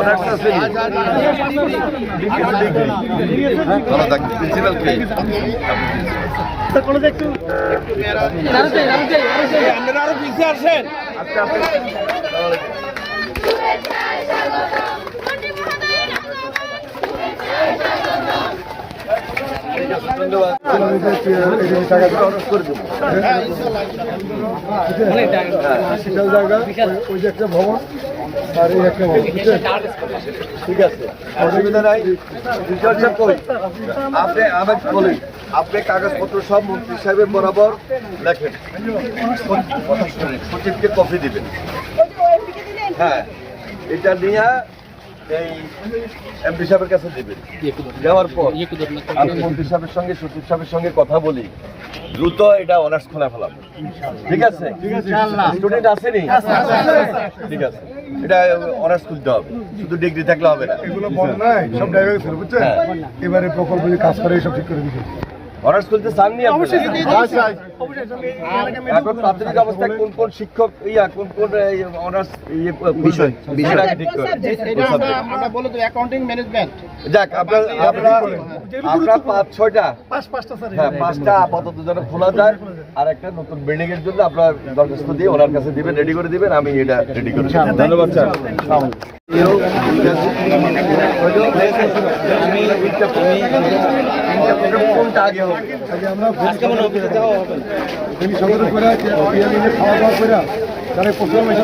Honours আছে ভালো থাকবে প্রিন্সিপাল কে কলেজে একটু আপনারা আরো পিছিয়ে আসেন। একটা ভবন আর এই একটা ভবন ঠিক আছে অসুবিধা নাই আপনি আমাকে বলেন আপনি কাগজপত্র সব মন্ত্রী সাহেবের বরাবর লেখেন সচিবকে কপি দিবেন হ্যাঁ এটা নিয়ে এই এমপি সাহেবের কাছে দিবেন দেওয়ার পর আমি মন্ত্রী সাহেবের সঙ্গে সচিব সাহেবের সঙ্গে কথা বলি দ্রুত এটা অনার্স খোলা ফেলাবো ঠিক আছে স্টুডেন্ট আসেনি ঠিক আছে এটা অনার্স খুলতে হবে শুধু ডিগ্রি থাকলে হবে না এগুলো বড় নাই সব জায়গায় ছিল বুঝছেন এবারে প্রকল্প কাজ করে এইসব ঠিক করে দিচ্ছে অনার্স খুলতে চাননি এখন প্রাথমিক অবস্থায় কোন কোন শিক্ষক কোন কোন অনার্স বিষয় ঠিক করে আমরা বলে তো অ্যাকাউন্টিং ম্যানেজমেন্ট যাক আপনার 5-6টা হ্যাঁ 5টা আপাতত যেন খোলা যায় আর একটা নতুন বিল্ডিং এর জন্য আপনার দরখাস্ত দিয়ে ওনার কাছে দিবেন রেডি করে দিবেন আমি এটা রেডি করে ধন্যবাদ স্যার কোনটা আগে হবে আমরা সংগ্রহ করে খাওয়া দাওয়া করে তারা প্রোগ্রাম এসে